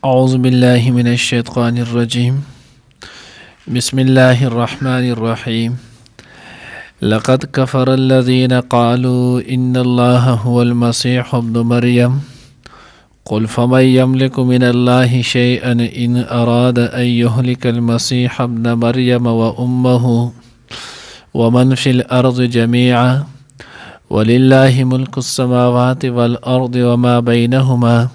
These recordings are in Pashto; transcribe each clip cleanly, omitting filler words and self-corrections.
أعوذ بالله من الشيطان الرجيم. بسم الله الرحمن الرحيم. لقد كفر الذين قالوا إن الله هو المسيح ابن مريم قل فمن يملك من الله شيئا إن أراد أن يهلك المسيح ابن مريم وأمه ومن في الأرض جميعا ولله ملك السماوات والأرض وما بينهما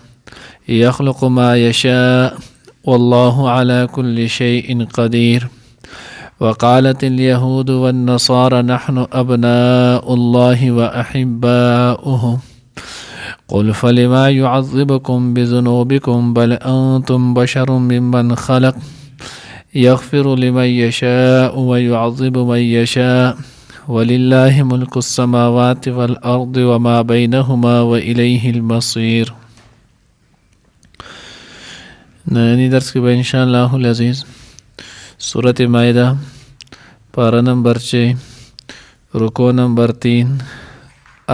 يخلق ما يشاء والله على كل شيء قدير. وقالت اليهود والنصارى نحن أبناء الله وأحباؤه قل فلما يعذبكم بذنوبكم بل أنتم بشر ممن خلق يغفر لمن يشاء ويعذب من يشاء ولله ملك السماوات والأرض وما بينهما وإليه المصير. نانی درس کې به انشاءالله العزیز سورة مائدہ پارہ نمبر 6 رکو نمبر 3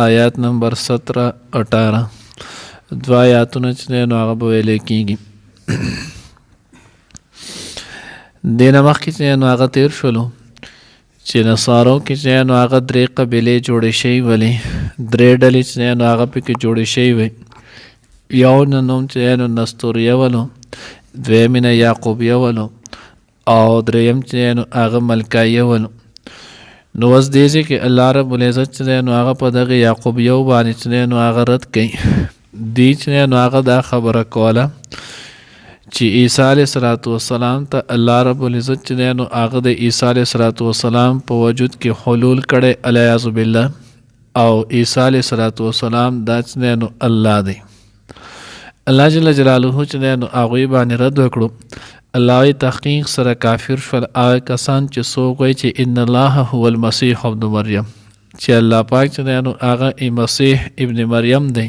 آیات نمبر 17-18 دو آیاتونه چې نو هغه به ویلې کېږي. دینه مخکې چې نو هغه تیر شولو چې نصارو کې چې نو هغه درې قبیلې جوړې شوې ولې درې ډلې چې نو هغه پکې جوړې شوې وې. یو نوم چې نو نستوریه ولو، دویم نه یعقوبیه ولو او دریم چې نو هغه ملکایه ولو. نو اوس دې کې الله رب العزت چې نو هغه په دغه یعقوبیه باندې چې نو هغه رد کوي. دې چې نو هغه دا خبره کوله چې عیسی علیه السلام ته الله رب العزت چې نو هغه د عیسی علیه السلام په وجود کې حلول کړي الیاذ بالله او عیسی علیه السلام دا چې نو الله دی. الله جل جلاله چې نو هغوی باندې رد وکړو. الله تحقیق سره کافر شول هغه کسان چې څوک وایي چې ان الله هو المسیح ابن مریم چې الله پاک چې نو هغه مسیح ابن مریم دی.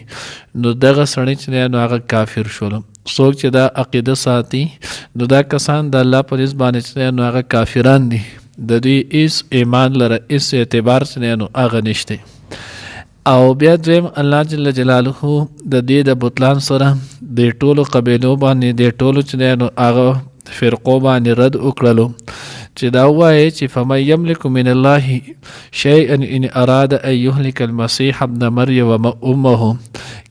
نو دغه سړی چې نو هغه کافر شول. څوک چې دا عقیده ساتي نو دا کسان د الله په نسبت باندې چې نو هغه کافران دي. د دوی هیڅ ایمان لره هیڅ اعتبار چې نو هغه نشته. او بیا دویم الله جل جلاله د دې د بطلان سره د ټولو قبیلو باندې د ټولو چې نو هغه فرقو باندې رد وکړلو چې دا وایي چې فمن یملک من الله شیئا ان اراد ان یهلک المسیح ابن مریم وامه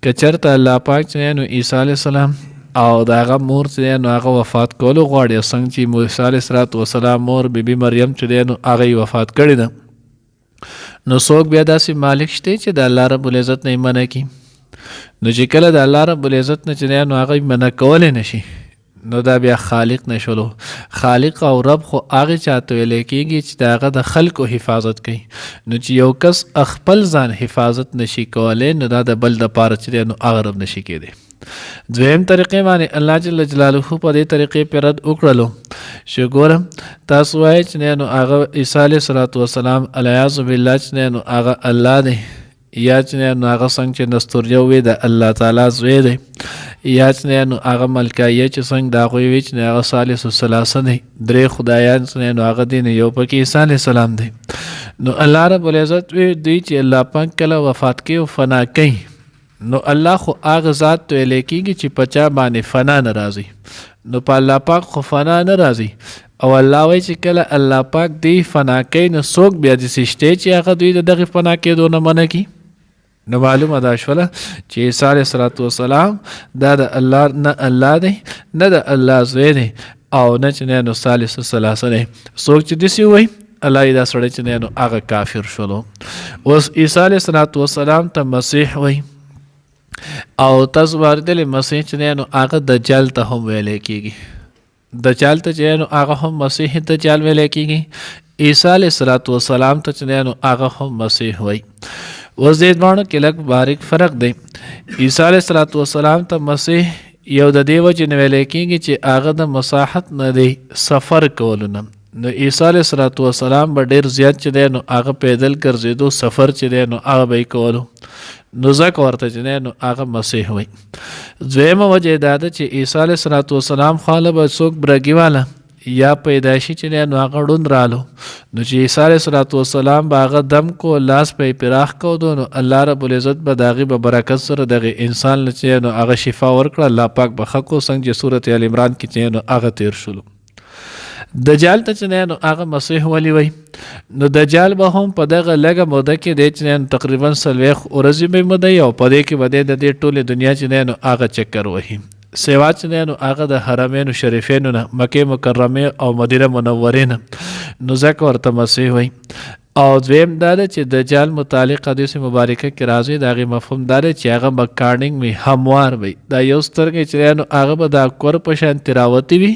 که چرته الله پاک چې نو عیسی علیه السلام او د هغه مور چې نو هغه وفات کولو غواړي څنګه چې موسی علیه السلام مور بیبي مریم چې نو هغه وفات کړې ده. نو څوک بیا داسې مالک شته چې د الله رب العزت نه منع کړي. نو چې کله د الله رب العزت نه چې نو هغه منع کولی نشي نو دا بیا خالق نشولو. خالق او رب خو هغه چاته ویل کېږي چې د هغه د خلکو حفاظت کوي. نو چې یو کس خپل ځان حفاظت نشي کولی نو دا د بل د پاره چې نو هغه رب نشي کېدی. دویم طریقې باندې الله جل جلاله په دې طریقې پر رد وکړلو چې ګورم تاسو وایئ چې نو هغه عیسی علیه السلام الیاذ بالله چې نو هغه الله دی یا چې نو هغه څنګه چې نستوریه وی د الله تعالی زوی دی یا چې نو هغه ملکایه چې څنګه د هغوی وی چې هغه ثالث الثلاثه دی. درې خدایان چې نو هغه دی نو یو پکې عیسی علیه السلام دی. نو الله رب العزت وی دوی چې الله پاک کله وفات کوي او فنا کوي نو الله خو هغه ذات ته ویل کېږي چې په چا باندې فنا نه راځي. نو په الله پاک خو فنا نه راځي او الله وایي چې کله الله پاک دی فنا کوي نو څوک بیا داسې شته چې هغه دوی د دغې فنا کېدو نه منع کړي. نو معلومه دا شوله چې عیسی علیه السلام دا د الله نه الله دی نه د الله زوی دی او نه چې نو ثالث الثلاثه دی. څوک چې داسې وایي الله دا سړی چې نو هغه کافر شولو. اوس عیسی علیه السلام ته مسیح وایي او تاسو واردل مسیح چې نو هغه دجال ته هم ویل کېږي. دجال ته چې نو هغه هم مسیح دجال ویل کېږي. عیسی علیه السلام ته چې نو هغه هم مسیح وایي. اوس دې دواړو کې لږ باریک فرق دی. عیسی علیه السلام ته مسیح یو د دې وجې نه ویل کېږي چې هغه د مساحت نه دی سفر کولو نه. نو عیسی علیه السلام به ډېر زیات چې دی نو هغه پیدل ګرځېدو سفر چې دی نو هغه به یې کولو. نو ځکه ورته چې نو هغه مسیح وایي. دویمه وجه دا ده چې عیسی علیه السلام خو هله به څوک برګي والا یا پیدایشي چې دی نو هغه ړوند رالو نو چې عیسی علیه السلام به هغه دم کو لاس په پراخ کو دو نو الله رب العزت به د هغې په برکت سره دغه انسان له چې نو هغه شفا ورکړه الله پاک به ښه کو څنګه چې صورت ال عمران کې چې نو هغه تیر شولو دجال ته چې نو هغه مسیح ولی وی نو دجال به هم په دغه لږه موده کې دی چې تقریبا 40 ورځې به موده او په دې کې به د دې ټولې دنیا چې نو هغه چکر وهي سوا چې نو هغه د حرمین شریفینو نه مکه مکرمه او مدینه منوره نه نو ځکه ورته مسیح وی او دویم دا ده چې دجال متعلق حدیث مبارکه کې راځي د هغې مفهوم دا دی چې هغه به کارنګ وي هموار وي دا یو سترګې چې نو هغه به دا کور په شان تراوتي وي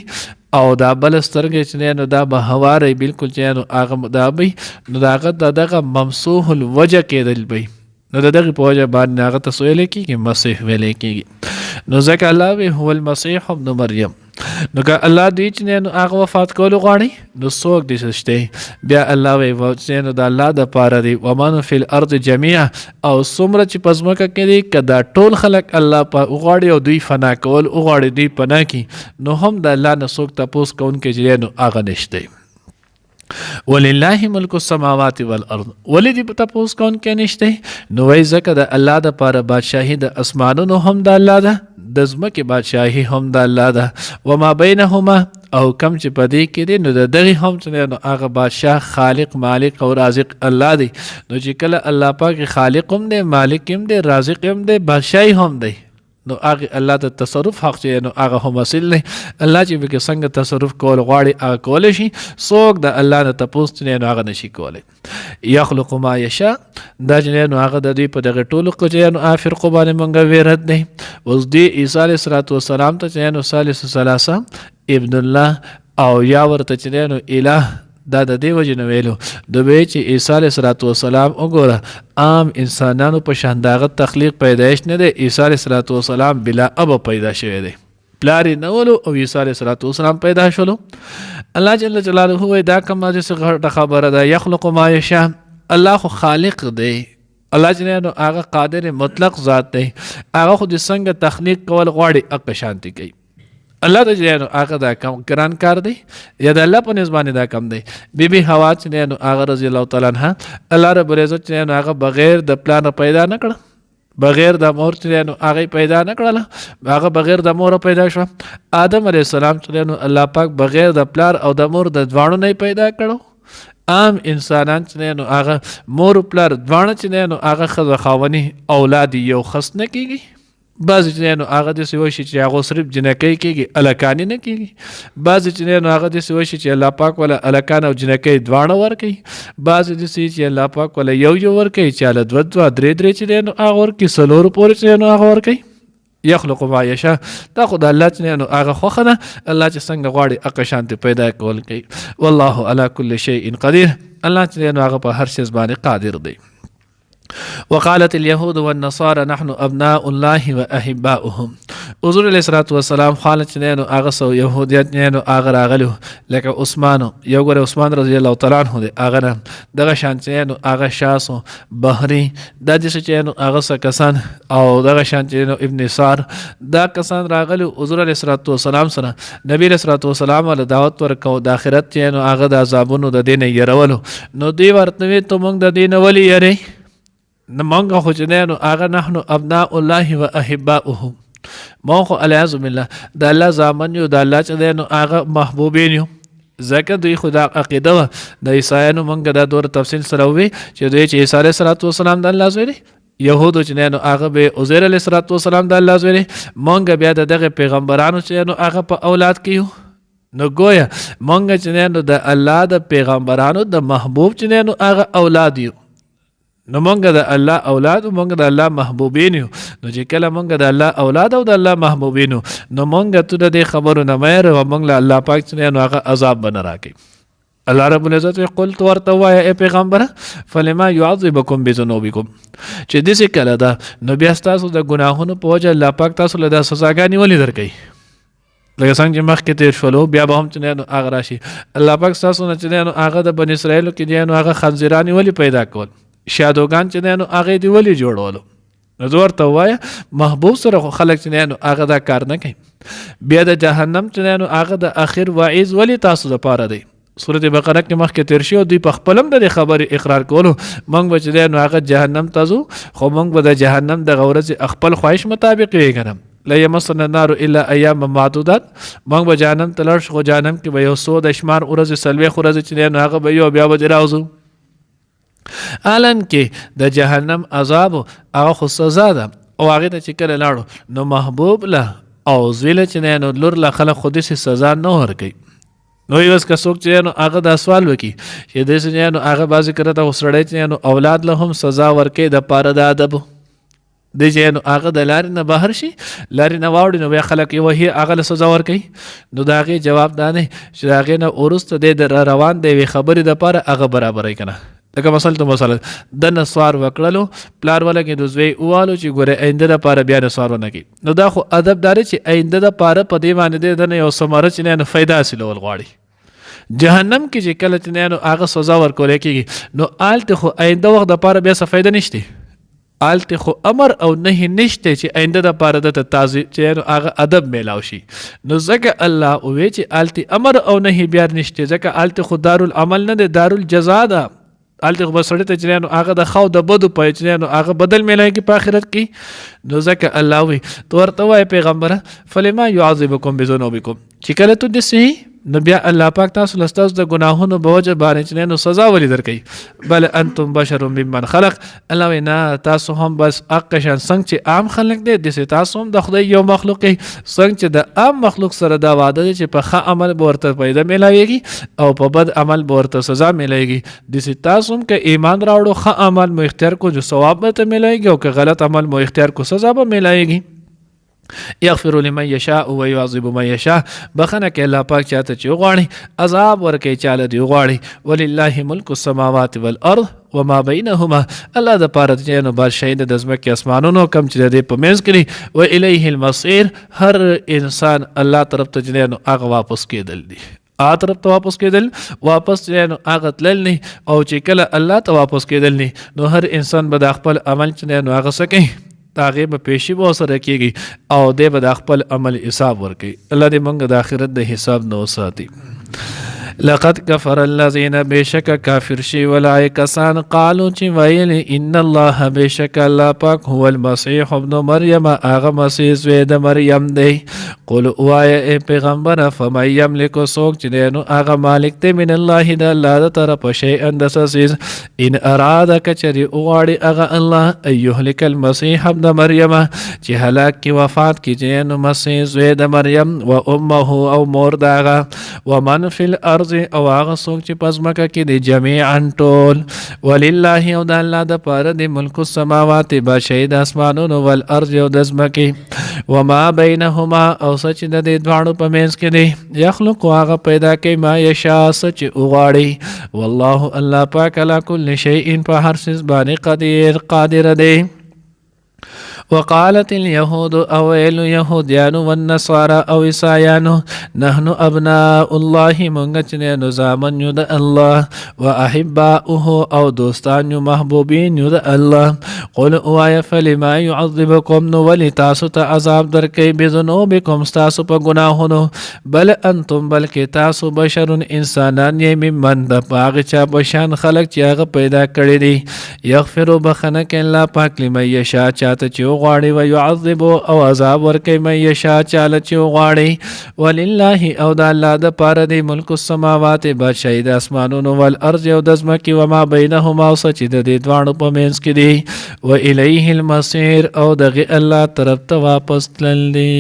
او دا بل سترګې چې نو دا به هواره بالکل چې نو هغه دا وي نو د هغه دغه ممسوح الوجه کېدل وي نو د دغې په وجه باندې هغه ته څه ویلی کېږي مسیح ویلی کېږي نو ځکه الله وی هو المسیح ابن مریم نو که الله دوی چې نو هغه وفات کولو غواړي نو څوک دې شته بیا الله وی چې نو د الله دپاره دی ومن فی الارض جمیعا او څومره چې په ځمکه کې دی که دا ټول خلک الله په وغواړي او دوی فنا کول وغواړي دوی پناه کړي نو هم د الله نه څوک تپوس کوونکی چې نو هغه نشته ولله ملک السماوات والارض ولی دی تپوس کون کې نشته نو وای ځکه د الله د پاره بادشاہي د اسمانونو هم د الله ده د ځمکې بادشاہي هم د الله ده وما بینهما او کم چې پدې کې دی نو د دغه هم چې نو هغه بادشاہ خالق مالک او رازق الله دی نو چې کله الله پاک خالق هم دی مالک هم دی رازق هم دی بادشاہي هم دی نو هغه الله د تصرف حق چې نو هغه هم اصل نه الله چې به څنګه تصرف کول غواړي هغه کول شي څوک د الله نه تپوس چې نو هغه نشي کولی یخلق ما یشاء دا چې نو هغه د دې په دغه ټولو کې چې نو فرقو باندې مونږ ویرت دی اوس دی عیسی علیه السلام ته چې نو ثالث ثلاثه ابن الله او یا ورته چې نو الہ دا د دې وجې نه ویلو د به چې عیسی علیه السلام وګوره عام انسانانو په شان دغه تخلیق پیدایش نه دی عیسی علیه السلام بلا اب پیدا شوی دی پلار یې نه ولو او عیسی علیه السلام پیدا شولو الله جل جلاله وایي دا کوم چې غټه خبره ده یخلق ما یشاء الله خو خالق دی الله چې نو هغه قادر مطلق ذات دی هغه خو د څنګه تخلیق کول غواړي هغه شانتي کوي الله ته چې نو هغه دا کم ګران کار دی یا د الله په نسبانې دا کم دی بیبي حوا چې نو هغه رضی الله تعالی عنها الله رب العزت چې نو هغه بغیر د پلان پیدا نه کړه بغیر د مور چې نو هغه پیدا نه کړله هغه بغیر د مور پیدا شو آدم علیه السلام چې نو الله پاک بغیر د پلار او د مور د دواړو نه پیدا کړو عام انسانان چې نو هغه مور پلار دواړه چې نو هغه ښځه خاوني اولاد یو خص نه کیږي بعضې چې نو هغه داسې وشي چې هغه صرف جنکۍ کېږي الکانې نه کېږي بعضې چې نو هغه داسې وشي چې الله پاک ولا الکان او جنکۍ دواړه ورکوي بعضې داسې چې الله پاک ولا یو ورکوي چې هله دوه درې چې نو هغه ورکوي څلورو پورې چې نو هغه ورکوي یخلق ما یشاء دا خو د الله چې نو هغه خوښه ده الله چې څنګه غواړي هغه شانتې پیدا کول کوي والله على كل شيء قدیر الله چې نو هغه په هر شي باندې قادر دی وقالت اليهود والنصارى نحن ابناء الله واحباؤهم حضور علیه السلام خالد چې نو هغه سو يهوديت نو هغه راغلو لکه عثمان یو ګره عثمان رضی الله تعالی عنہ دی هغه دغه شان چې نو هغه شاسو بحری د دې چې نو هغه کسان او دغه شان چې نو ابن سار دا کسان راغلو حضور علیه السلام سره نبی علیه السلام ول دعوت ورکو د اخرت چې نو هغه د عذابونو د دین يرولو نو دی ورته ته مونږ د دین ولی یری نمانگا خو چې نو هغه نحنو ابناء الله و احباؤه مونږ خو العیاذ بالله د الله زامن یو د الله چې نو هغه محبوبین یو ځکه دوی خدا عقیده وه د عیسایانو مونږ دا دور تفصیل سره ووی چې دوی چې عیسی علیه السلام د الله زوی دی یهودو چې نو هغه به عزیر علیه السلام د الله زوی دی مونږ بیا د دغه پیغمبرانو چې نو هغه په اولاد کې یو نو گویا مونږ چې نو د الله د پیغمبرانو د محبوب چې نو هغه اولاد یو نو مونږ د الله اولاد او مونږ د الله محبوبین یو نو چې کله مونږ د الله اولاد او د الله محبوبین نو مونږ ته د خبرو نه مېر او مونږ له الله پاک څخه نو هغه عذاب بن راکړي الله رب العزت قل تو ورته وایه ای پیغمبر فلما يعذبكم بذنوبكم چې دې کله دا نو بیا تاسو د ګناهونو په وجه الله پاک تاسو له سزاګانې ولې درکړي لکه څنګه چې مخکې تیر شولو بیا به هم چې نو هغه راشي الله پاک تاسو نه چې نو هغه د بنی اسرائیل کې نو هغه خنزیرانی ولې پیدا کول شادوغان چې نو هغه دی ولې جوړولو نو زه ورته ووایه محبوب سره خو خلک چې دی نو هغه دا کار نه کوي. بیا د جهنم چې دی نو هغه د اخر وعیز ولې تاسو دپاره دی. سورة بقره کې مخکې تیر شي او دوی په خپل هم د خبرې اقرار کولو موږ به چې دی نو هغه جهنم ته ځو خو موږ به د جهنم دغه ورځې خپل خواهش مطابق یې که نه لا یمسنا النار الا ایام معدودات موږ به جهنم ته لاړ شو خو جهنم کې به یو څو د شمار ورځې څلوېښت ورځې چې دی نو هغه به یو بیا به دې راوځو. حالان کې د جهنم عذاب هغه خو سزا ده او هغې ته چې کله لاړو نو محبوب له او زوی له چې دی نو لور له خلک خو داسې سزا نه ورکوي. نو یوس که څوک چې نو هغه دا سوال وکړي چې داسې نو هغه بعضې کله ته خو سړی چې نو اولاد له هم سزا ورکوي د پاره د ادب دی چې نو هغه د لارې نه بهر شي لارې نه واوړي نو بیا خلک یې وهي هغه له سزا ورکوي. نو د هغې جواب دا دی چې د هغې نه وروسته دی د روان د یوې خبرې دپاره هغه برابروي که نه. لکه مثلا د نسوار وکړلو پلار ولګې د زوی ووالو چې ګوره آینده دپاره بیا نسوار ونه کوي. نو دا خو ادب دا دی چې آینده دپاره په دې باندې دی د نه یو ثمره چې نه فایده حاصلول غواړي. جهنم کې چې کله چې نو هغه سزا ورکولی کېږي نو هلته خو آینده وخت دپاره بیا څه فایده نشته. هلته خو امر او نهي نشته چې آینده دپاره دته تازه چې نو هغه ادب میلاو شي. نو ځکه الله ووی چې هلته امر او نهي بیا نشته ځکه هلته خو دارالعمل نه دی دارالجزا ده. هلته خو به سړي ته چې نو هغه د ښو د بدو په چې نو هغه بدل میلایږي په آخرت کې. نو ځکه الله وی ته ورته وایې پیغمبره فلما یعذبکم بذنوبکم چې کله تو داسې نو بیا الله پاک تاسو له ستاسو د ګناهونو په وجه باندې چې نو سزا ولې درکوي. بل انتم بشر ممن خلق الله وی نه تاسو هم بس حق شان څنګه چې عام خلق دی داسې تاسو هم د خدای یو مخلوق یې څنګه چې د عام مخلوق سره دا وعده دی چې په ښه عمل به ورته پیدا میلاویږي او په بد عمل به ورته سزا میلاویږي. داسې تاسو هم که ایمان راوړو ښه عمل مو اختیار کو جو ثواب به ته میلاویږي او که غلط عمل مو اختیار کو سزا به میلاویږي. یغفر لمن یشاء و یعذب من یشاء بخنه کې الله پاک چاته چې غواړي عذاب ورکوي چاله دی غواړي. ولله ملک السماوات والارض وما بینهما الله د پاره چې نو بادشاهي د ځمکې اسمانونو کم چې د په منځ کې و الیه المصیر هر انسان الله طرف ته چې نو هغه واپس کېدل دي طرف ته واپس کېدل واپس نو هغه تلل نه او چې کله الله ته واپس کېدل نه نو هر انسان به د خپل عمل چې نو هغه څه کوي د هغې به پیشي به ورسره کېږي او دی به د خپل عمل حساب ورکوي. الله دې موږ د آخرت د حساب نه وساتي. لقد كفر الذين بشك کافر شي ولای کسان قالو چې ویل ان الله بشك الله پاک هو المسيح ابن مریم هغه مسیح زوی د مریم دی. قل وای پیغمبر فمن یملک سوک چې نو هغه مالک دی من الله د الله د طرفه شیئا د څه ان اراده کچری غواړي هغه الله ایهلک المسیح ابن مریم چې هلاک کی وفات کی چې نو مسیح زوی د مریم و امه او مور داغه ومن فی الارض او هغه څوک چې په ځمکه کې دی جمیعا ټول ولله او د الله د پاره د ملک السماوات بادشاهي د اسمانونو والارض او د ځمکې وما بینهما او څه چې د دې دواړو په منځ کې دی یخلق هغه پیدا کوي ما یشاء څه چې وغواړي والله الله پاک علی کل شیء په هر څه باندې قادر دی. وقالت اليهود او اليهوديان والنصارى او عیسایان نحن ابناء الله مونږ چې نو زامن یو د الله واحباؤه او دوستان یو محبوبین یو د الله. قل اوای فلما يعذبكم نو ولی تاسو ته عذاب درکې بذنوبکم تاسو په ګناهونو بل انتم بلکې تاسو بشر انسانان یې ممن د پاغ چا بشان خلق چې هغه پیدا کړی دی. یغفر بخنه کې الله پاک لمن یشاء چاته چې غواړي و يعذب او عذاب ورکوي من یشاء چاله چې غواړي. ولله او د الله د پاره دی ملک السماوات بادشاهي د اسمانونو والارض او د ځمکې وما بینهما او څه چې د دې دواړو په منځ کې دی و الیه المصیر او دغه الله طرف ته واپس تلل دی.